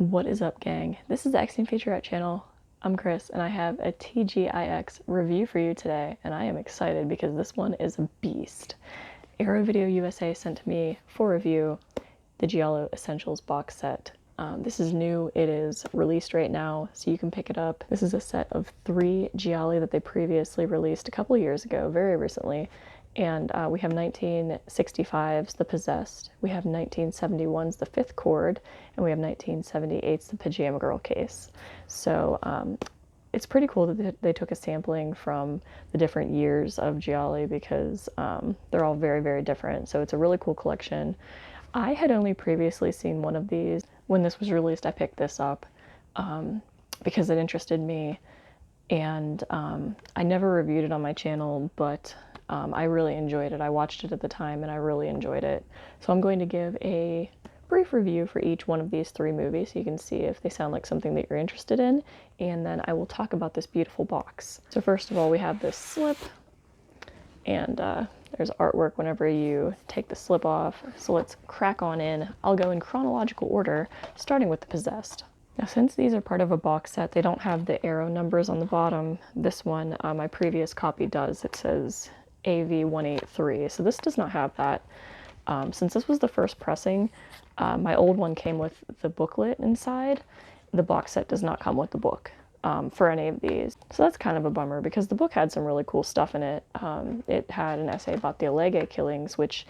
What is up, gang? This is the X Team Featurette channel. I'm Chris, and I have a TGIX review for you today, and I am excited because this one is a beast. Arrow Video USA sent to me for review the Giallo Essentials box set. This is new. It is released right now, so you can pick it up. This is a set of 3 Gialli that they previously released a couple years ago, very recently. And we have 1965's The Possessed, we have 1971's The Fifth Chord, and we have 1978's The Pyjama Girl Case. So it's pretty cool that they took a sampling from the different years of Gialli because they're all very, very different. So it's a really cool collection. I had only previously seen one of these. When this was released, I picked this up because it interested me. And I never reviewed it on my channel, but I really enjoyed it. I watched it at the time and I really enjoyed it. So I'm going to give a brief review for each one of these 3 movies so you can see if they sound like something that you're interested in, and then I will talk about this beautiful box. So first of all, we have this slip, and there's artwork whenever you take the slip off. So let's crack on in. I'll go in chronological order, starting with The Possessed. Now, since these are part of a box set, they don't have the arrow numbers on the bottom. This one, my previous copy does. It says AV183, so this does not have that. Since this was the first pressing, my old one came with the booklet inside. The box set does not come with the book for any of these. So that's kind of a bummer because the book had some really cool stuff in it. It had an essay about the Alleghe killings, which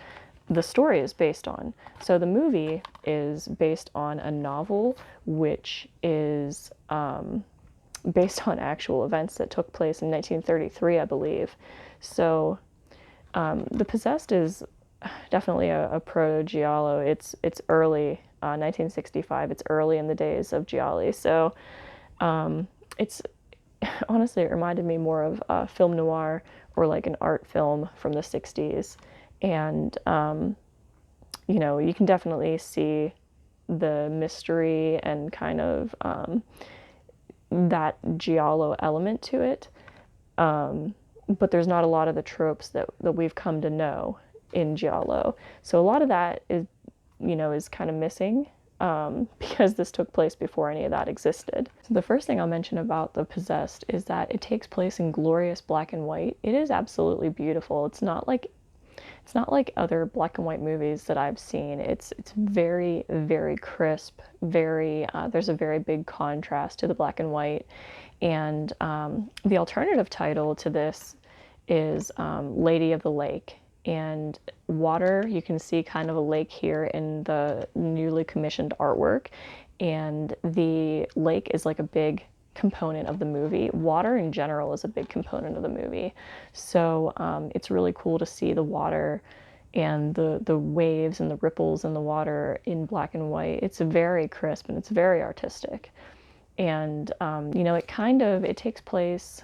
the story is based on. So the movie is based on a novel, which is based on actual events that took place in 1933, I believe. So The Possessed is definitely a proto-Giallo. It's early, 1965. It's early in the days of Gialli. So it's honestly, it reminded me more of film noir or like an art film from the 60s. And you know, you can definitely see the mystery and kind of that Giallo element to it. But there's not a lot of the tropes that we've come to know in Giallo. So a lot of that is, you know, is kind of missing because this took place before any of that existed. So the first thing I'll mention about The Possessed is that it takes place in glorious black and white. It is absolutely beautiful. It's not like other black and white movies that I've seen. It's very, very crisp, very, there's a very big contrast to the black and white. And the alternative title to this is Lady of the Lake. And water, you can see kind of a lake here in the newly commissioned artwork. And the lake is like a big component of the movie. Water in general is a big component of the movie. So it's really cool to see the water and the waves and the ripples in the water in black and white. It's very crisp and it's very artistic. And you know, it takes place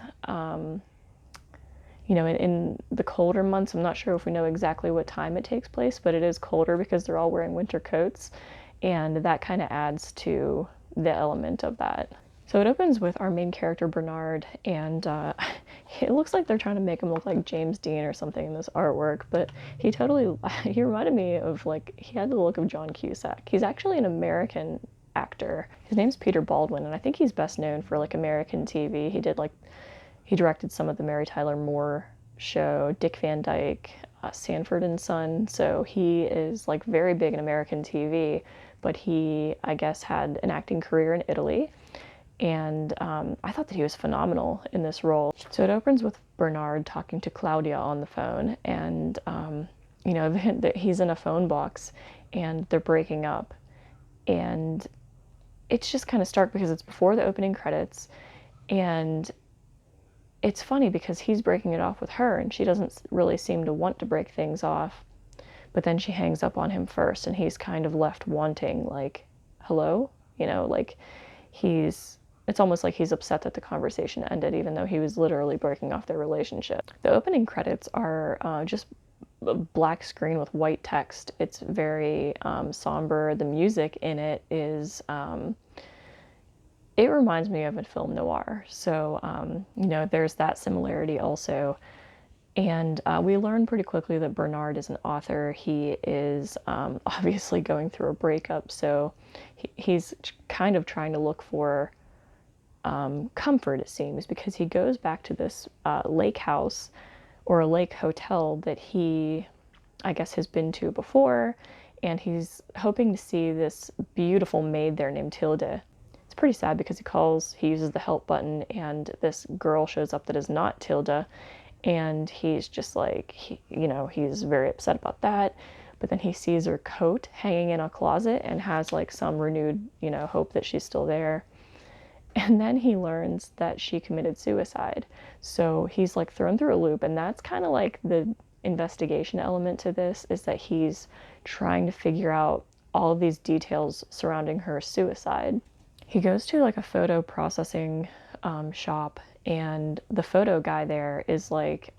you know, in the colder months. I'm not sure if we know exactly what time it takes place, but it is colder because they're all wearing winter coats, and that kind of adds to the element of that. So it opens with our main character, Bernard, and it looks like they're trying to make him look like James Dean or something in this artwork, but he reminded me of, like, he had the look of John Cusack. He's actually an American actor. His name's Peter Baldwin, and I think he's best known for, like, American TV. He directed some of the Mary Tyler Moore Show, Dick Van Dyke, Sanford and Son. So he is like very big in American TV, but he, I guess, had an acting career in Italy. And I thought that he was phenomenal in this role. So it opens with Bernard talking to Claudia on the phone, and you know, he's in a phone box and they're breaking up. And it's just kind of stark because it's before the opening credits, and it's funny because he's breaking it off with her and she doesn't really seem to want to break things off, but then she hangs up on him first and he's kind of left wanting, like, hello? You know, like it's almost like he's upset that the conversation ended even though he was literally breaking off their relationship. The opening credits are just a black screen with white text. It's very somber. The music in it is it reminds me of a film noir. So, you know, there's that similarity also. And we learn pretty quickly that Bernard is an author. He is obviously going through a breakup, so he's kind of trying to look for comfort, it seems, because he goes back to this lake house or a lake hotel that he, I guess, has been to before, and he's hoping to see this beautiful maid there named Tilda. It's pretty sad because he uses the help button, and this girl shows up that is not Tilda, and he's just like, he's very upset about that. But then he sees her coat hanging in a closet and has like some renewed, hope that she's still there. And then he learns that she committed suicide. So he's like thrown through a loop, and that's kind of like the investigation element to this, is that he's trying to figure out all of these details surrounding her suicide. He goes to like a photo processing shop, and the photo guy there is like,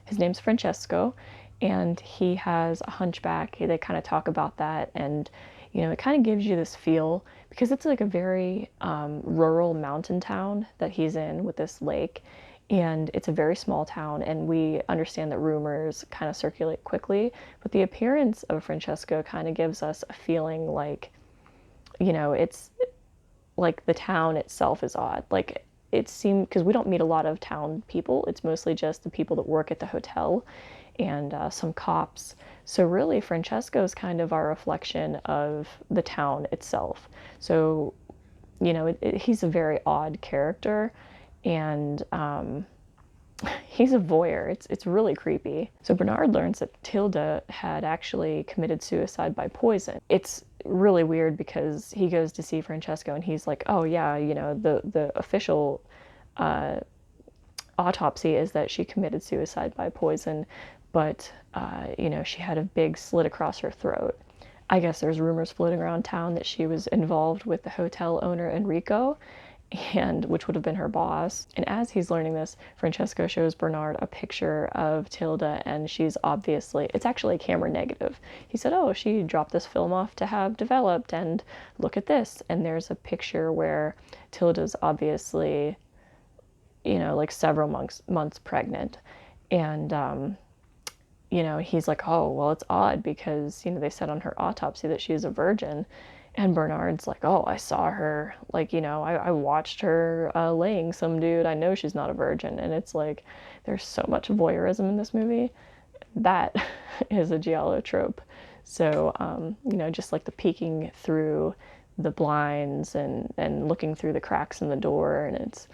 his name's Francesco, and he has a hunchback. They kind of talk about that, and it kind of gives you this feel, because it's like a very rural mountain town that he's in with this lake, and it's a very small town, and we understand that rumors kind of circulate quickly, but the appearance of Francesco kind of gives us a feeling like, it's like the town itself is odd. Like, it seemed, because we don't meet a lot of town people, it's mostly just the people that work at the hotel and some cops. So really, Francesco's kind of our reflection of the town itself. So, he's a very odd character, and he's a voyeur. It's really creepy. So Bernard learns that Tilda had actually committed suicide by poison. It's really weird because he goes to see Francesco and he's like, oh yeah, the official autopsy is that she committed suicide by poison, but she had a big slit across her throat. I guess there's rumors floating around town that she was involved with the hotel owner Enrico, and which would have been her boss. And as he's learning this, Francesco shows Bernard a picture of Tilda, and she's obviously, it's actually camera negative. He said, oh, she dropped this film off to have developed, and look at this. And there's a picture where Tilda's obviously, like several months pregnant. And he's like, oh, well, it's odd because, they said on her autopsy that she's a virgin. And Bernard's like, oh, I saw her, like, I watched her laying some dude. I know she's not a virgin. And it's like, there's so much voyeurism in this movie. That is a Giallo trope. So, just like the peeking through the blinds and looking through the cracks in the door, and it's,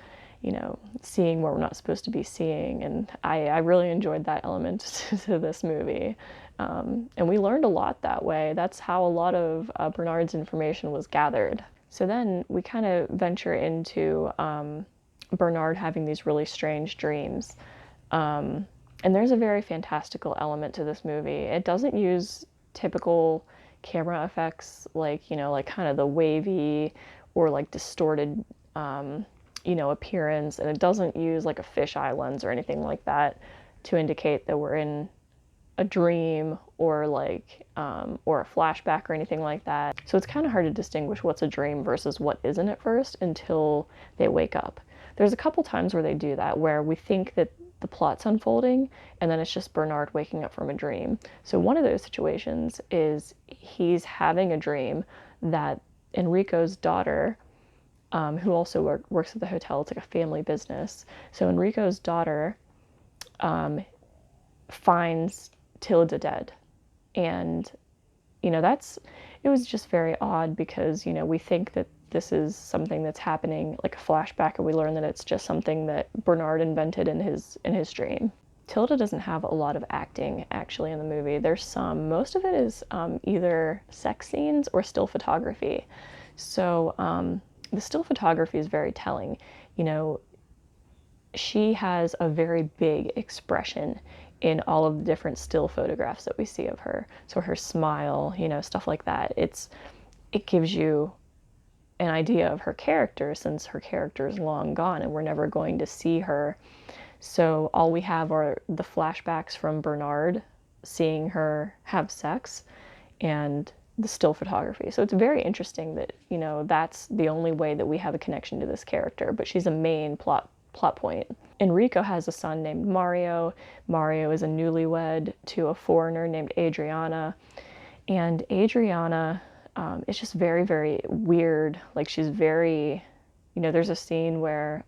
seeing what we're not supposed to be seeing. And I really enjoyed that element to this movie. And we learned a lot that way. That's how a lot of Bernard's information was gathered. So then we kind of venture into Bernard having these really strange dreams. And there's a very fantastical element to this movie. It doesn't use typical camera effects like, like kind of the wavy or like distorted appearance, and it doesn't use like a fisheye lens or anything like that to indicate that we're in a dream or like or a flashback or anything like that. So it's kind of hard to distinguish what's a dream versus what isn't at first until they wake up. There's a couple times where they do that, where we think that the plot's unfolding and then it's just Bernard waking up from a dream. So one of those situations is he's having a dream that Enrico's daughter, who also works at the hotel, it's like a family business. So Enrico's daughter finds Tilda dead. And, it was just very odd because, we think that this is something that's happening, like a flashback, and we learn that it's just something that Bernard invented in his dream. Tilda doesn't have a lot of acting actually in the movie. There's some. Most of it is either sex scenes or still photography. So the still photography is very telling. She has a very big expression in all of the different still photographs that we see of her. So her smile, stuff like that. It gives you an idea of her character, since her character is long gone and we're never going to see her. So all we have are the flashbacks from Bernard seeing her have sex and the still photography. So it's very interesting that, that's the only way that we have a connection to this character, but she's a main plot point. Enrico has a son named Mario. Mario is a newlywed to a foreigner named Adriana. And Adriana is just very, very weird. Like, she's very, there's a scene where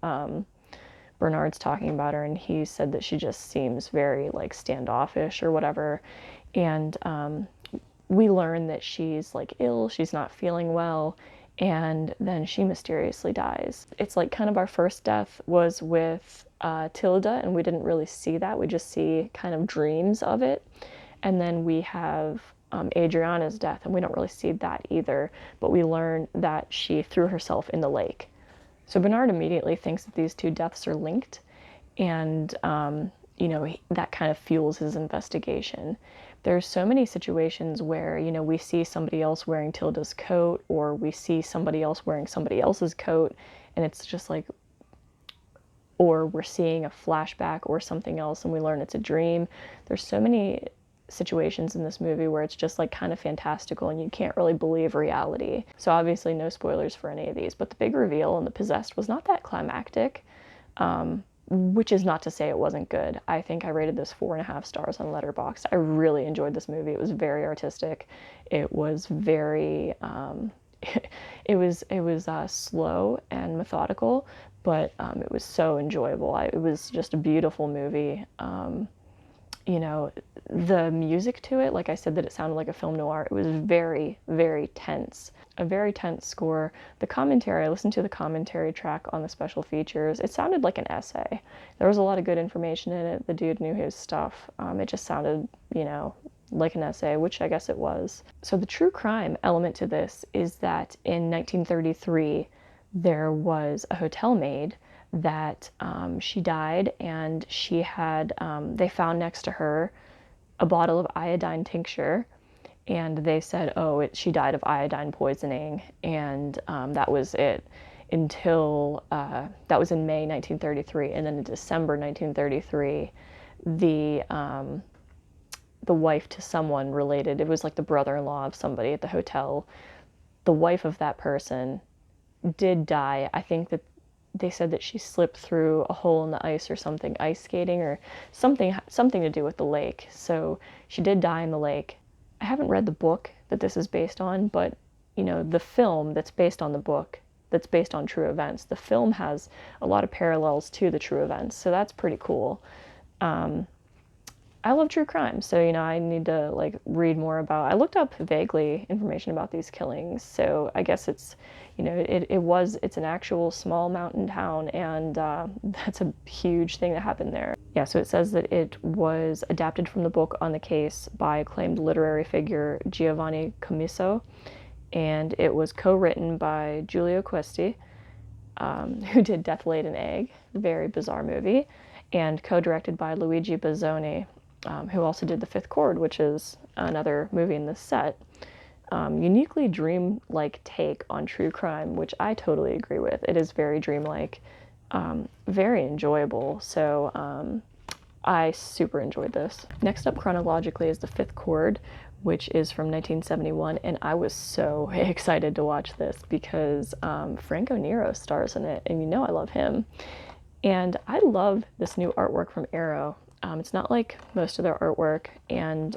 Bernard's talking about her, and he said that she just seems very, like, standoffish or whatever. And we learn that she's, like, ill, she's not feeling well, and then she mysteriously dies. It's like kind of our first death was with Tilda, and we didn't really see that. We just see kind of dreams of it. And then we have Adriana's death, and we don't really see that either, but we learn that she threw herself in the lake. So Bernard immediately thinks that these two deaths are linked, and that kind of fuels his investigation. There's so many situations where, we see somebody else wearing Tilda's coat, or we see somebody else wearing somebody else's coat, and it's just like, or we're seeing a flashback or something else and we learn it's a dream. There's so many situations in this movie where it's just like kind of fantastical and you can't really believe reality. So obviously no spoilers for any of these, but the big reveal in The Possessed was not that climactic, which is not to say it wasn't good. I think I rated this 4.5 stars on Letterboxd. I really enjoyed this movie. It was very artistic. It was very, it was slow and methodical, but it was so enjoyable. It was just a beautiful movie. The music to it, like I said, that it sounded like a film noir. It was very, very tense. A very tense score. The commentary, I listened to the commentary track on the special features. It sounded like an essay. There was a lot of good information in it. The dude knew his stuff. It just sounded, like an essay, which I guess it was. So the true crime element to this is that in 1933, there was a hotel maid that she died, and she had, they found next to her a bottle of iodine tincture, and they said, oh, she died of iodine poisoning, and that was it until, that was in May 1933, and then in December 1933, the wife to someone related, it was like the brother-in-law of somebody at the hotel, the wife of that person did die. I think that they said that she slipped through a hole in the ice or something, ice skating or something to do with the lake. So she did die in the lake. I haven't read the book that this is based on, but the film that's based on the book, that's based on true events, the film has a lot of parallels to the true events, so that's pretty cool. I love true crime, so I need to like read more about. I looked up vaguely information about these killings, so I guess it's it's an actual small mountain town, and that's a huge thing that happened there. Yeah, so it says that it was adapted from the book on the case by acclaimed literary figure Giovanni Commisso, and it was co-written by Giulio Questi, who did Death Laid an Egg, a very bizarre movie, and co-directed by Luigi Bazzoni, who also did The Fifth Chord, which is another movie in this set. Uniquely dream-like take on true crime, which I totally agree with. It is very dreamlike, very enjoyable, so I super enjoyed this. Next up chronologically is The Fifth Chord, which is from 1971, and I was so excited to watch this because Franco Nero stars in it, and I love him. And I love this new artwork from Arrow. It's not like most of their artwork, and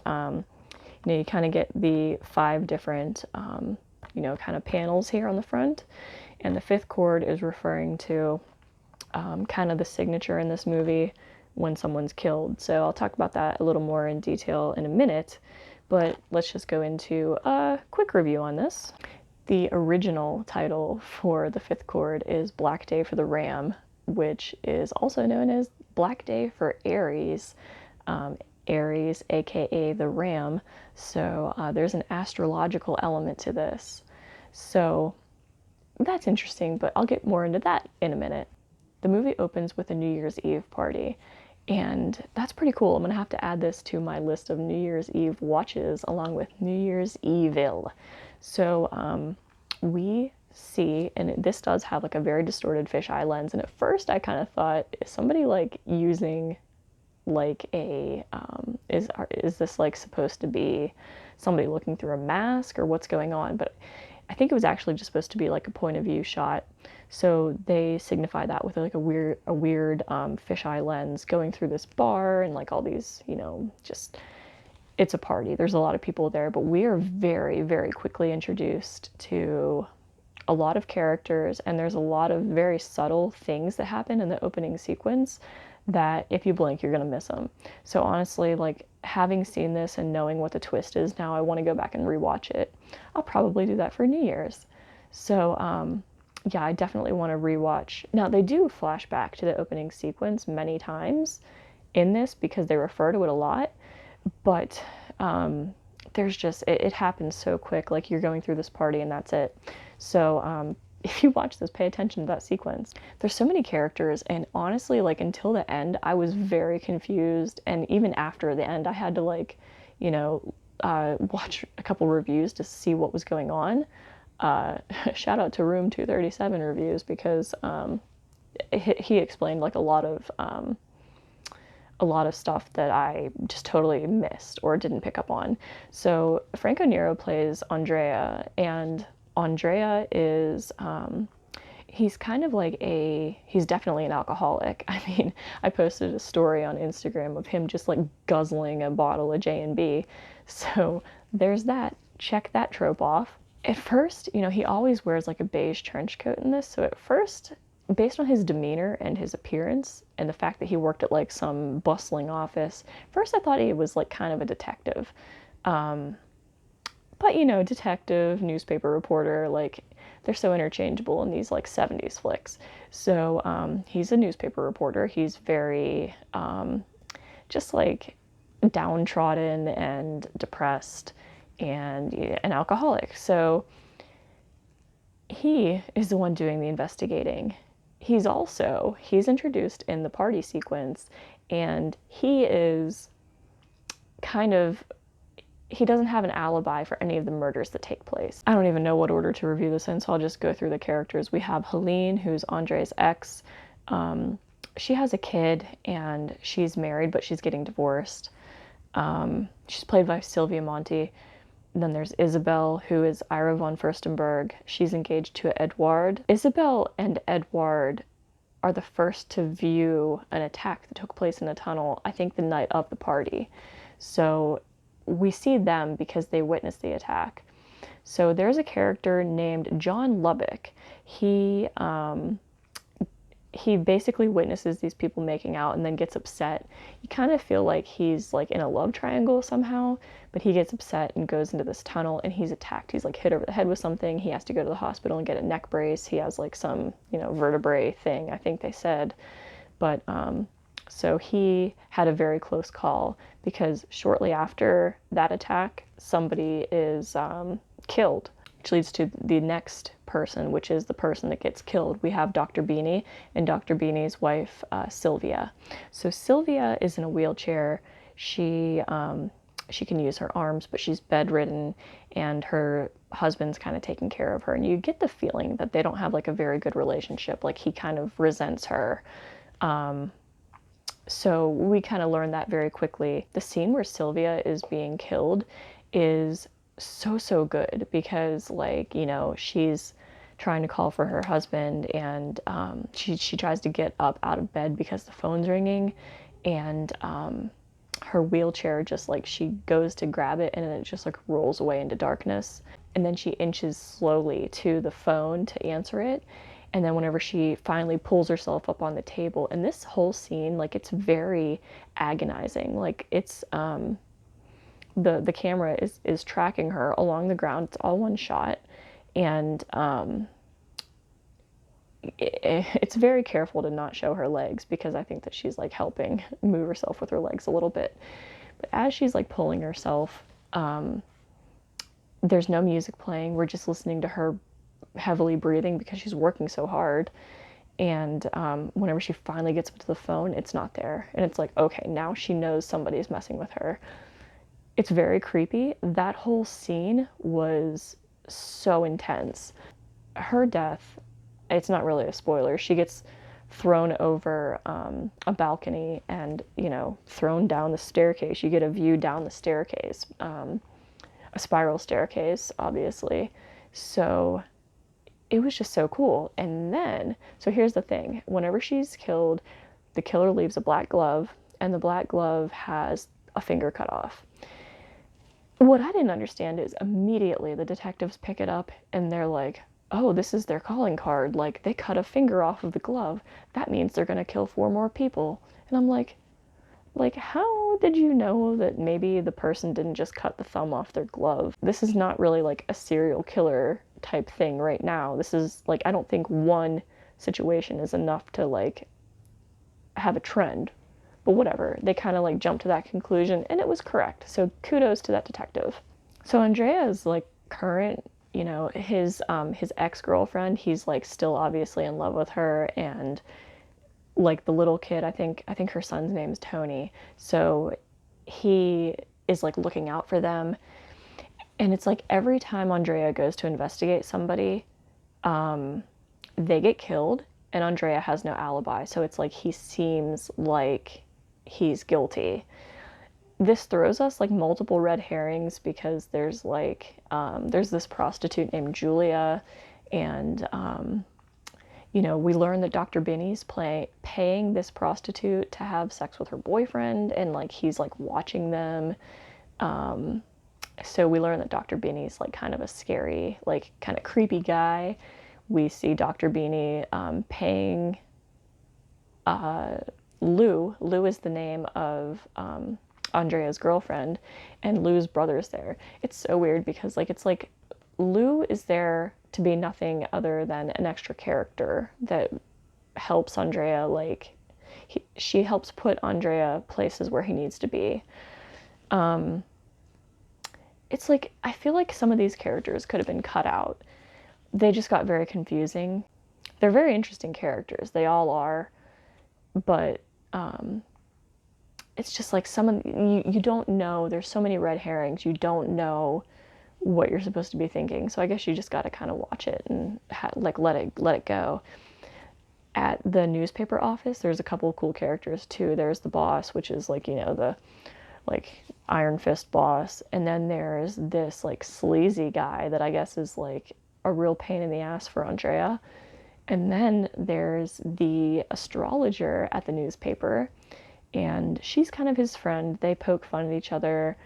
you kind of get the 5 different, kind of panels here on the front, and the fifth chord is referring to kind of the signature in this movie when someone's killed. So I'll talk about that a little more in detail in a minute, but let's just go into a quick review on this. The original title for the fifth chord is Black Day for the Ram, which is also known as Black Day for Aries, Aries aka the Ram. So there's an astrological element to this. So that's interesting, but I'll get more into that in a minute. The movie opens with a New Year's Eve party, and that's pretty cool. I'm gonna have to add this to my list of New Year's Eve watches along with New Year's Evil. So we see, and this does have like a very distorted fisheye lens, and at first I kind of thought, is somebody like using like a, is this like supposed to be somebody looking through a mask or what's going on? But I think it was actually just supposed to be like a point of view shot. So they signify that with like a weird fisheye lens going through this bar and like all these, you know, just, it's a party. There's a lot of people there, but we are very, very quickly introduced to a lot of characters, and there's a lot of very subtle things that happen in the opening sequence that if you blink, you're gonna miss them. So honestly, like having seen this and knowing what the twist is now, I want to go back and rewatch it. I'll probably do that for New Year's. So yeah, I definitely want to rewatch. Now they do flash back to the opening sequence many times in this because they refer to it a lot, but there's just, it happens so quick, like you're going through this party and that's it. So if you watch this, pay attention to that sequence. There's so many characters, and honestly, like until the end, I was very confused, and even after the end, I had to like, you know, watch a couple reviews to see what was going on. Shout out to Room 237 reviews, because he explained like a lot of stuff that I just totally missed or didn't pick up on. So Franco Nero plays Andrea, and Andrea is, he's kind of like he's definitely an alcoholic. I mean, I posted a story on Instagram of him just like guzzling a bottle of J&B. So there's that. Check that trope off. At first, you know, he always wears like a beige trench coat in this. So at first, based on his demeanor and his appearance and the fact that he worked at like some bustling office, first I thought he was like kind of a detective. But you know, detective, newspaper reporter, like they're so interchangeable in these like 70s flicks. So he's a newspaper reporter. He's very just like downtrodden and depressed and an alcoholic. So he is the one doing the investigating. He's introduced in the party sequence, and he is kind of, he doesn't have an alibi for any of the murders that take place. I don't even know what order to review this in, so I'll just go through the characters. We have Helene, who's Andre's ex. She has a kid, and she's married, but she's getting divorced. She's played by Sylvia Monti. Then there's Isabel, who is Ira von Furstenberg. She's engaged to Edward. Isabel and Edward are the first to view an attack that took place in a tunnel, I think the night of the party. So we see them because they witnessed the attack. So there's a character named John Lubbock. He basically witnesses these people making out and then gets upset. You kind of feel like he's like in a love triangle somehow, but he gets upset and goes into this tunnel and he's attacked. He's like hit over the head with something. He has to go to the hospital and get a neck brace. He has like some, you know, vertebrae thing, I think they said. But so he had a very close call because shortly after that attack, somebody is killed, which leads to the next person, which is the person that gets killed. We have Dr. Beanie and Dr. Beanie's wife, Sylvia. So Sylvia is in a wheelchair. She can use her arms, but she's bedridden, and her husband's kind of taking care of her. And you get the feeling that they don't have like a very good relationship. Like he kind of resents her. So we kind of learn that very quickly. The scene where Sylvia is being killed is so good because, like, you know, she's trying to call for her husband, and she tries to get up out of bed because the phone's ringing, and her wheelchair just like, she goes to grab it and it just like rolls away into darkness, and then she inches slowly to the phone to answer it. And then whenever she finally pulls herself up on the table, and this whole scene, like, it's very agonizing. Like, it's the camera is tracking her along the ground. It's all one shot, and it's very careful to not show her legs because I think that she's like helping move herself with her legs a little bit. But as she's like pulling herself, there's no music playing. We're just listening to her heavily breathing because she's working so hard. And whenever she finally gets up to the phone, it's not there. And it's like, okay, now she knows somebody's messing with her. It's very creepy. That whole scene was so intense. Her death, it's not really a spoiler. She gets thrown over a balcony and, you know, thrown down the staircase. You get a view down the staircase, a spiral staircase, obviously. So it was just so cool. And then, so here's the thing, whenever she's killed, the killer leaves a black glove, and the black glove has a finger cut off. What I didn't understand is immediately the detectives pick it up and they're like, oh, this is their calling card. Like, they cut a finger off of the glove. That means they're going to kill 4 more people. And I'm like, how did you know that maybe the person didn't just cut the thumb off their glove? This is not really like a serial killer type thing right now. This is like, I don't think one situation is enough to like have a trend. But whatever, they kind of like jumped to that conclusion and it was correct. So kudos to that detective. So Andrea's like current, you know, his ex-girlfriend, he's like still obviously in love with her, and like the little kid, I think her son's name is Tony. So he is like looking out for them. And it's like every time Andrea goes to investigate somebody, they get killed and Andrea has no alibi. So it's like he seems like he's guilty. This throws us like multiple red herrings because there's like there's this prostitute named Julia, and you know, we learn that Dr. Binney's paying this prostitute to have sex with her boyfriend, and like he's like watching them. So we learn that Dr. Binney's like kind of a scary, like kind of creepy guy. We see Dr. Binney paying Lou. Lou is the name of Andrea's girlfriend, and Lou's brother's there. It's so weird because like it's like Lou is there to be nothing other than an extra character that helps Andrea, like she helps put Andrea places where he needs to be. It's like I feel like some of these characters could have been cut out. They just got very confusing. They're very interesting characters. They all are, but it's just like some of you don't know. There's so many red herrings. You don't know what you're supposed to be thinking. So I guess you just got to kind of watch it and like let it go. At the newspaper office, there's a couple of cool characters too. There's the boss, which is like, you know, the like Iron Fist boss, and then there's this like sleazy guy that I guess is like a real pain in the ass for Andrea. And then there's the astrologer at the newspaper, and she's kind of his friend. They poke fun at each other.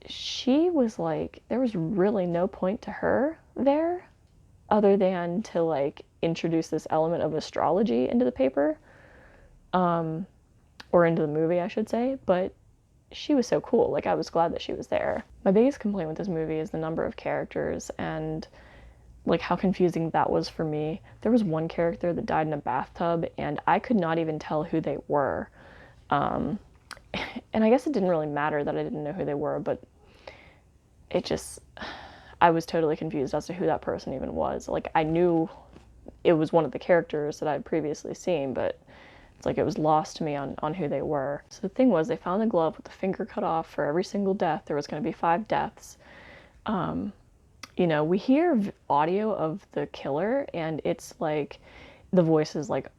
She was like, there was really no point to her there other than to like introduce this element of astrology into the paper, or into the movie, I should say. But she was so cool. Like, I was glad that she was there. My biggest complaint with this movie is the number of characters and like how confusing that was for me. There was one character that died in a bathtub and I could not even tell who they were. And I guess it didn't really matter that I didn't know who they were, but it just, I was totally confused as to who that person even was. Like, I knew it was one of the characters that I'd previously seen, but it's like it was lost to me on who they were. So the thing was, they found the glove with the finger cut off for every single death. There was going to be 5 deaths. You know, we hear audio of the killer, and it's like the voice is like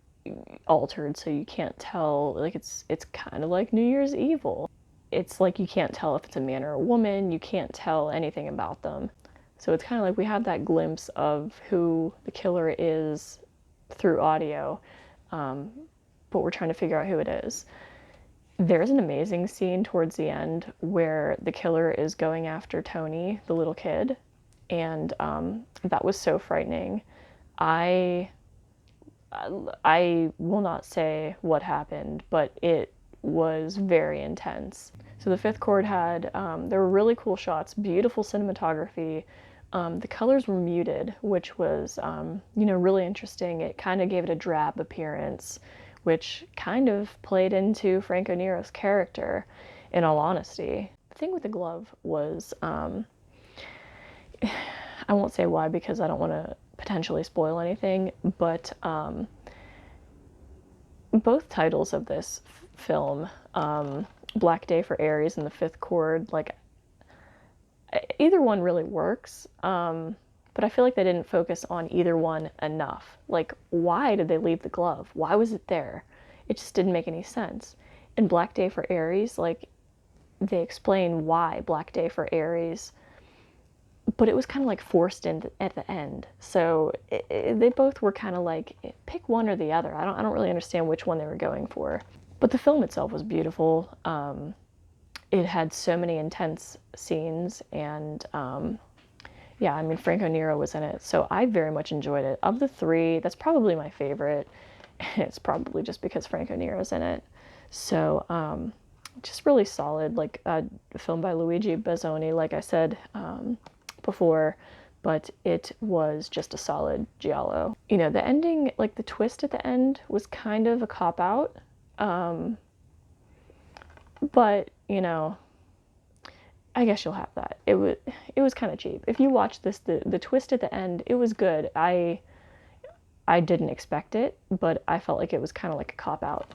altered, so you can't tell. Like it's kind of like New Year's Evil. It's like you can't tell if it's a man or a woman. You can't tell anything about them. So it's kind of like we have that glimpse of who the killer is through audio, but we're trying to figure out who it is. There's an amazing scene towards the end where the killer is going after Tony, the little kid, and that was so frightening. I will not say what happened, but it was very intense. So the fifth chord had, there were really cool shots, beautiful cinematography. The colors were muted, which was, you know, really interesting. It kind of gave it a drab appearance, which kind of played into Franco Nero's character, in all honesty. The thing with the glove was, I won't say why because I don't want to potentially spoil anything, but both titles of this film, Black Day for Aries and The Fifth Chord, like, either one really works, but I feel like they didn't focus on either one enough. Like, why did they leave the glove? Why was it there? It just didn't make any sense. In Black Day for Aries, like, they explain why Black Day for Aries but it was kind of like forced in at the end. So they both were kind of like, pick one or the other. I don't really understand which one they were going for. But the film itself was beautiful. It had so many intense scenes, and yeah, I mean, Franco Nero was in it, so I very much enjoyed it. Of the three, that's probably my favorite. It's probably just because Franco Nero's in it. So just really solid, like a film by Luigi Bazzoni, like I said before, but it was just a solid giallo. You know, the ending, like the twist at the end was kind of a cop-out, but, you know, I guess you'll have that. It was kind of cheap. If you watch this, the twist at the end, it was good. I didn't expect it, but I felt like it was kind of like a cop-out.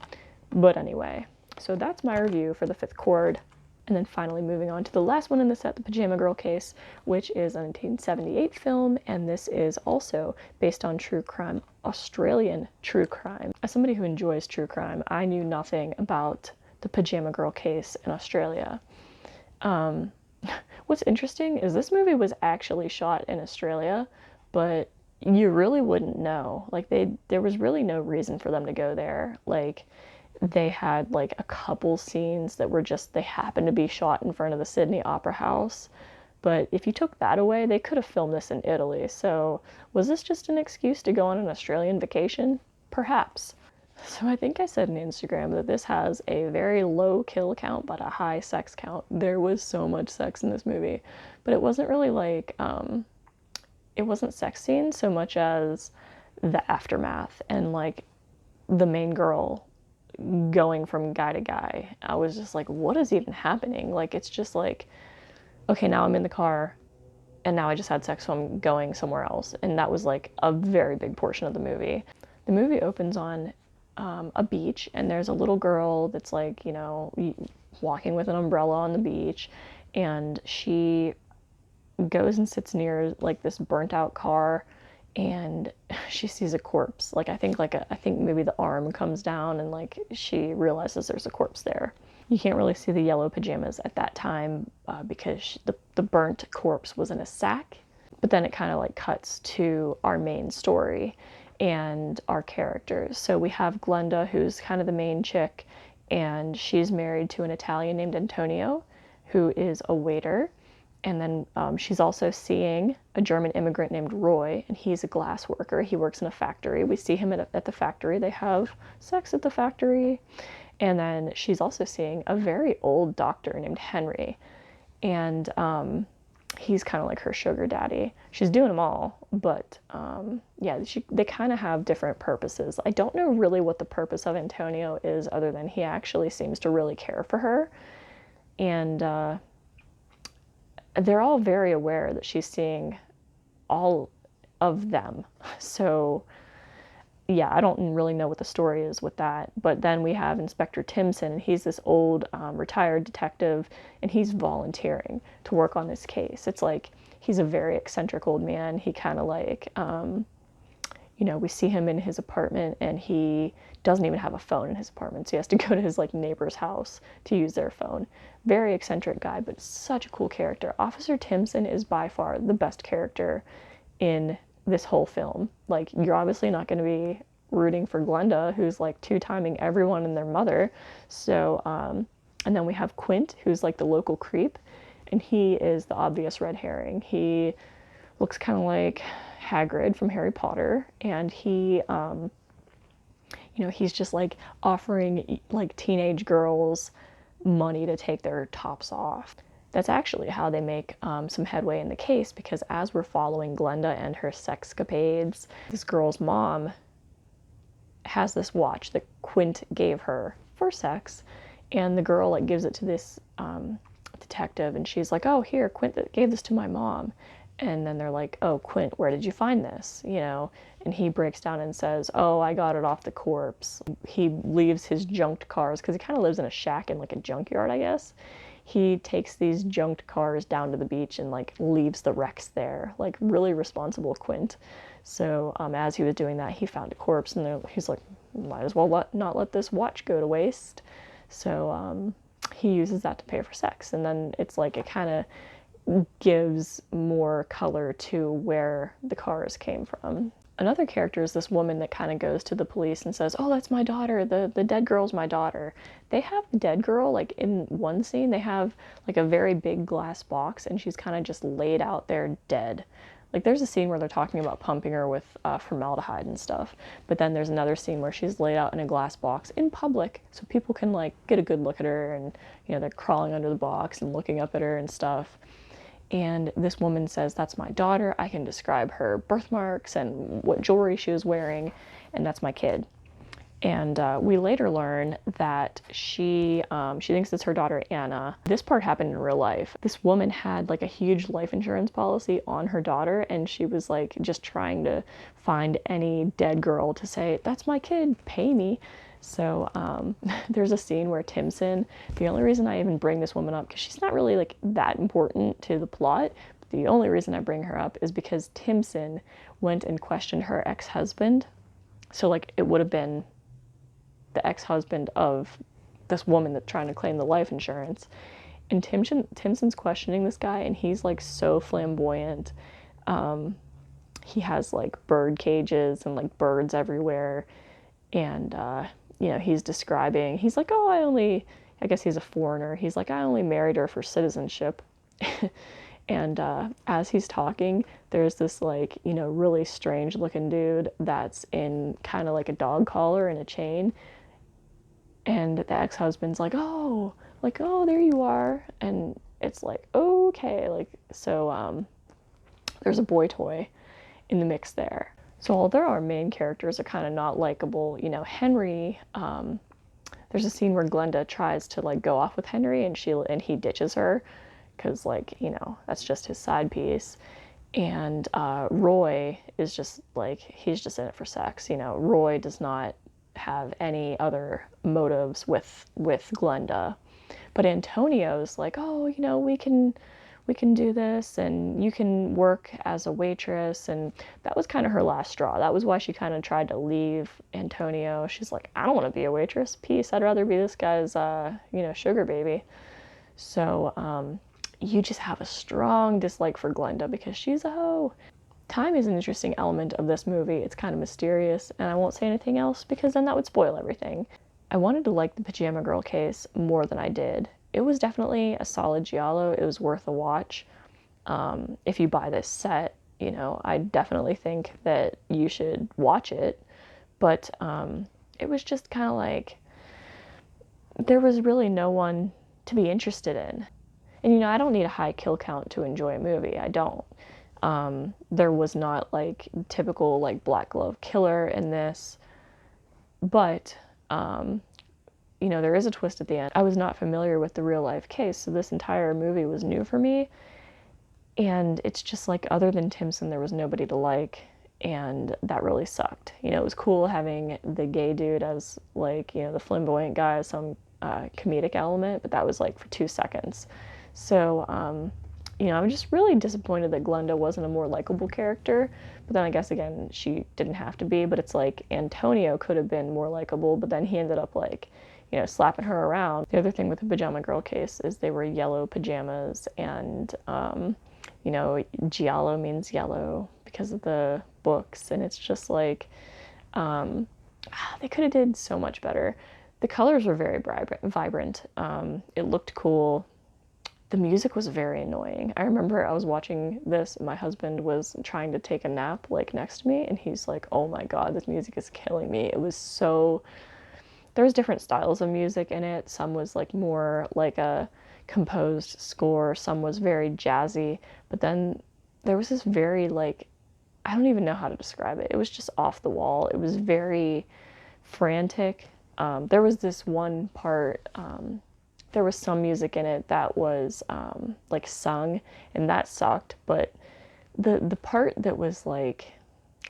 But anyway, so that's my review for The Fifth Chord. And then finally moving on to the last one in the set, The Pyjama Girl Case, which is a 1978 film, and this is also based on true crime, Australian true crime. As somebody who enjoys true crime, I knew nothing about The Pyjama Girl Case in Australia. What's interesting is this movie was actually shot in Australia, but you really wouldn't know. Like there was really no reason for them to go there. Like they had like a couple scenes that were just, they happened to be shot in front of the Sydney Opera House. But if you took that away, they could have filmed this in Italy. So was this just an excuse to go on an Australian vacation? Perhaps. So I think I said on Instagram that this has a very low kill count, but a high sex count. There was so much sex in this movie, but it wasn't really like, it wasn't sex scenes so much as the aftermath and like the main girl going from guy to guy. I was just like, what is even happening? Like, it's just like, okay, now I'm in the car and now I just had sex, so I'm going somewhere else. And that was like a very big portion of the movie. The movie opens on a beach, and there's a little girl that's like, you know, walking with an umbrella on the beach, and she goes and sits near like this burnt out car, and she sees a corpse. Like I think maybe the arm comes down, and like she realizes there's a corpse there. You can't really see the yellow pajamas at that time because the burnt corpse was in a sack. But then it kind of like cuts to our main story and our characters. So we have Glenda, who's kind of the main chick, and she's married to an Italian named Antonio, who is a waiter. And then she's also seeing a German immigrant named Roy, and he's a glass worker. He works in a factory. We see him at the factory. They have sex at the factory. And then she's also seeing a very old doctor named Henry. And he's kind of like her sugar daddy. She's doing them all, but yeah, they kind of have different purposes. I don't know really what the purpose of Antonio is, other than he actually seems to really care for her. And they're all very aware that she's seeing all of them. So yeah, I don't really know what the story is with that. But then we have Inspector Timson, and he's this old retired detective, and he's volunteering to work on this case. It's like he's a very eccentric old man. He kind of like, you know, we see him in his apartment, and he doesn't even have a phone in his apartment, so he has to go to his like neighbor's house to use their phone. Very eccentric guy, but such a cool character. Officer Timson is by far the best character in this whole film. Like, you're obviously not going to be rooting for Glenda, who's like two-timing everyone and their mother. So and then we have Quint, who's like the local creep, and he is the obvious red herring. He looks kind of like Hagrid from Harry Potter, and he you know, he's just like offering like teenage girls money to take their tops off. That's actually how they make some headway in the case, because as we're following Glenda and her sexcapades, this girl's mom has this watch that Quint gave her for sex, and the girl like gives it to this detective, and she's like, oh, here, Quint gave this to my mom. And then they're like, oh, Quint, where did you find this? You know, and he breaks down and says, oh, I got it off the corpse. He leaves his junked cars, because he kind of lives in a shack in like a junkyard, I guess. He takes these junked cars down to the beach and like leaves the wrecks there. Like, really responsible Quint. So as he was doing that, he found a corpse, and he's like, might as well not let this watch go to waste. So he uses that to pay for sex. And then it's like, it kind of gives more color to where the cars came from. Another character is this woman that kind of goes to the police and says, "Oh, that's my daughter. The dead girl's my daughter." They have the dead girl, like in one scene, they have like a very big glass box and she's kind of just laid out there dead. Like there's a scene where they're talking about pumping her with formaldehyde and stuff, but then there's another scene where she's laid out in a glass box in public so people can like get a good look at her, and you know, they're crawling under the box and looking up at her and stuff. And this woman says, "That's my daughter. I can describe her birthmarks and what jewelry she was wearing, and that's my kid." And we later learn that she thinks it's her daughter Anna. This part happened in real life. This woman had like a huge life insurance policy on her daughter, and she was like just trying to find any dead girl to say, "That's my kid, pay me." So there's a scene where Timson, the only reason I even bring this woman up, because she's not really like that important to the plot, but the only reason I bring her up is because Timson went and questioned her ex-husband. So like it would have been the ex-husband of this woman that's trying to claim the life insurance. And Timson's questioning this guy, and he's like so flamboyant. He has like bird cages and like birds everywhere. And, you know, he's like, "Oh, I guess he's a foreigner. He's like, "I only married her for citizenship." And as he's talking, there's this like, you know, really strange looking dude that's in kind of like a dog collar and a chain. And the ex-husband's like, "Oh, like, oh, there you are." And it's like, okay, like, so there's a boy toy in the mix there. So although our main characters are kind of not likable, you know, Henry, there's a scene where Glenda tries to like go off with Henry, and he ditches her because like, you know, that's just his side piece. And Roy is just like, he's just in it for sex. You know, Roy does not have any other motives with Glenda. But Antonio's like, "Oh, you know, we can do this, and you can work as a waitress." And that was kind of her last straw. That was why she kind of tried to leave Antonio. She's like, "I don't want to be a waitress. Peace. I'd rather be this guy's, you know, sugar baby." So you just have a strong dislike for Glenda because she's a hoe. Time is an interesting element of this movie. It's kind of mysterious, and I won't say anything else because then that would spoil everything. I wanted to like the Pyjama Girl case more than I did. It was definitely a solid Giallo. It was worth a watch. If you buy this set, you know, I definitely think that you should watch it. But it was just kind of like, there was really no one to be interested in. And, you know, I don't need a high kill count to enjoy a movie. I don't. There was not like typical like black glove killer in this, but you know, there is a twist at the end. I was not familiar with the real life case, so this entire movie was new for me. And it's just like, other than Timson, there was nobody to like, and that really sucked. You know, it was cool having the gay dude as like, you know, the flamboyant guy as some comedic element, but that was like for 2 seconds. So you know, I'm just really disappointed that Glenda wasn't a more likable character. But then I guess, again, she didn't have to be. But it's like Antonio could have been more likable, but then he ended up like, you know, slapping her around. The other thing with the Pyjama Girl case is they were yellow pajamas, and you know, Giallo means yellow because of the books, and it's just like they could have did so much better. The colors were very vibrant. It looked cool. The music was very annoying. I remember I was watching this and my husband was trying to take a nap like next to me, and he's like, "Oh my God, this music is killing me." It was so, there was different styles of music in it. Some was like more like a composed score, some was very jazzy, but then there was this very like, I don't even know how to describe it. It was just off the wall. It was very frantic. There was this one part, there was some music in it that was like sung, and that sucked, but the part that was like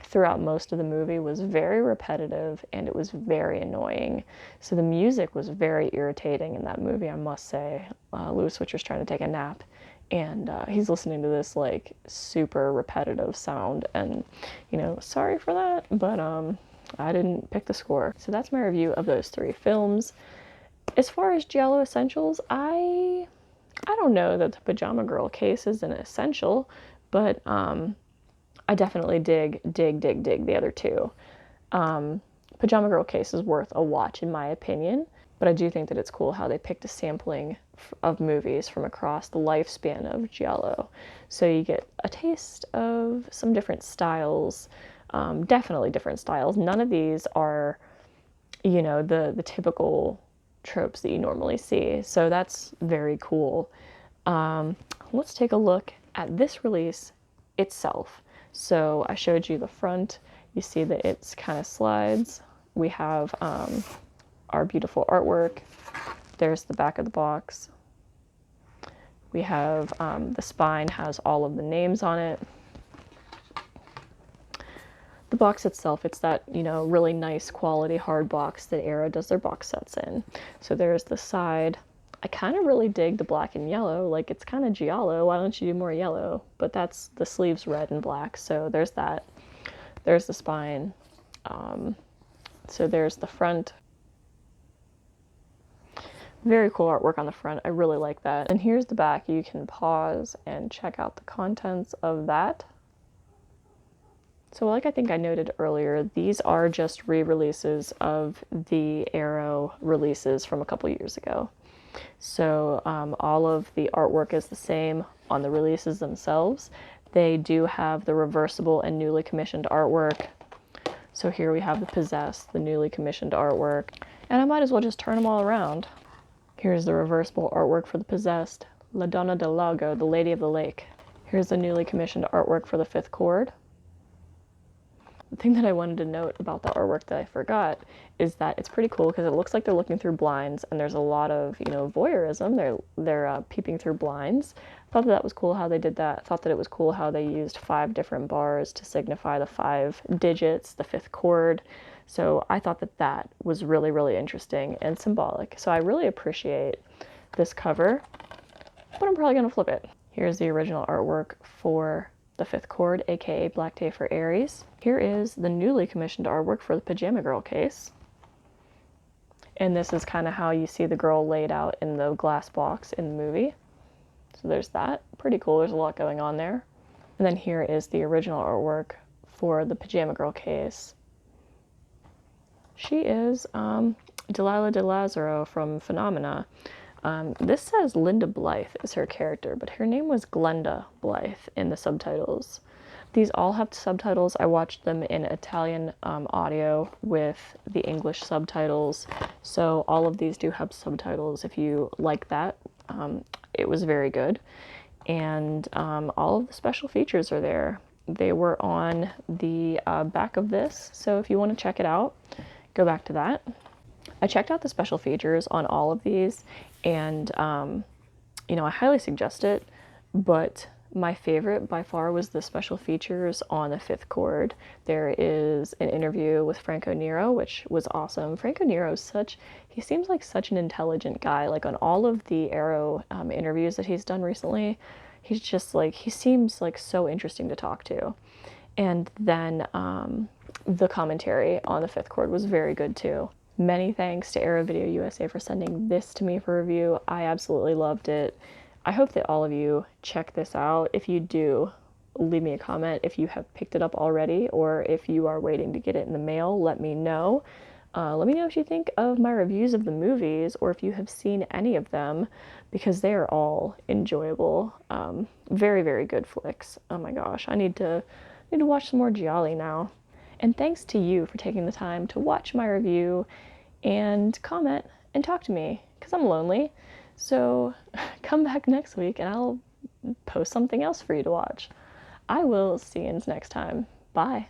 throughout most of the movie was very repetitive, and it was very annoying. So the music was very irritating in that movie, I must say. Louis Switcher's trying to take a nap, and he's listening to this like super repetitive sound, and you know, sorry for that, but I didn't pick the score. So that's my review of those 3 films. As far as Giallo Essentials, I I don't know that the Pyjama Girl case is an essential, but I definitely dig the other two. Pyjama Girl case is worth a watch in my opinion, but I do think that it's cool how they picked a sampling of movies from across the lifespan of Giallo. So you get a taste of some different styles, definitely different styles. None of these are, you know, the typical tropes that you normally see. So that's very cool. Let's take a look at this release itself. So I showed you the front. You see that it's kind of slides. We have our beautiful artwork. There's the back of the box. We have the spine has all of the names on it. The box itself, it's that, you know, really nice quality hard box that Arrow does their box sets in. So there's the side. I kind of really dig the black and yellow. Like, it's kind of Giallo. Why don't you do more yellow? But that's the sleeves red and black. So there's that. There's the spine. So there's the front. Very cool artwork on the front. I really like that. And here's the back. You can pause and check out the contents of that. So like I think I noted earlier, these are just re-releases of the Arrow releases from a couple years ago. So all of the artwork is the same on the releases themselves. They do have the reversible and newly commissioned artwork. So here we have the Possessed, the newly commissioned artwork. And I might as well just turn them all around. Here's the reversible artwork for the Possessed, La Donna del Lago, the Lady of the Lake. Here's the newly commissioned artwork for the Fifth Chord. The thing that I wanted to note about the artwork that I forgot is that it's pretty cool because it looks like they're looking through blinds and there's a lot of, you know, voyeurism. They're peeping through blinds. I thought that was cool how they did that. I thought that it was cool how they used 5 different bars to signify the 5 digits, the 5th chord. So I thought that that was really, really interesting and symbolic. So I really appreciate this cover, but I'm probably going to flip it. Here's the original artwork for the 5th chord, aka Black Day for Aries. Here is the newly commissioned artwork for the Pyjama Girl case. And this is kind of how you see the girl laid out in the glass box in the movie. So there's that. Pretty cool. There's a lot going on there. And then here is the original artwork for the Pyjama Girl case. She is Delilah De Lazaro from Phenomena. This says Linda Blythe is her character, but her name was Glenda Blythe in the subtitles. These all have subtitles. I watched them in Italian audio with the English subtitles, so all of these do have subtitles if you like that. It was very good, and all of the special features are there. They were on the back of this, so if you want to check it out, go back to that. I checked out the special features on all of these, and you know, I highly suggest it, but my favorite by far was the special features on the 5th chord. There is an interview with Franco Nero, which was awesome. Franco Nero is he seems like such an intelligent guy. Like on all of the Arrow interviews that he's done recently, he's just like, he seems like so interesting to talk to. And then the commentary on the 5th chord was very good too. Many thanks to Arrow Video USA for sending this to me for review. I absolutely loved it. I hope that all of you check this out. If you do, leave me a comment if you have picked it up already, or if you are waiting to get it in the mail, let me know. Let me know what you think of my reviews of the movies, or if you have seen any of them, because they are all enjoyable. Very, very good flicks. Oh my gosh, I need to watch some more Giallo now. And thanks to you for taking the time to watch my review and comment and talk to me, because I'm lonely. So come back next week and I'll post something else for you to watch. I will see you next time. Bye.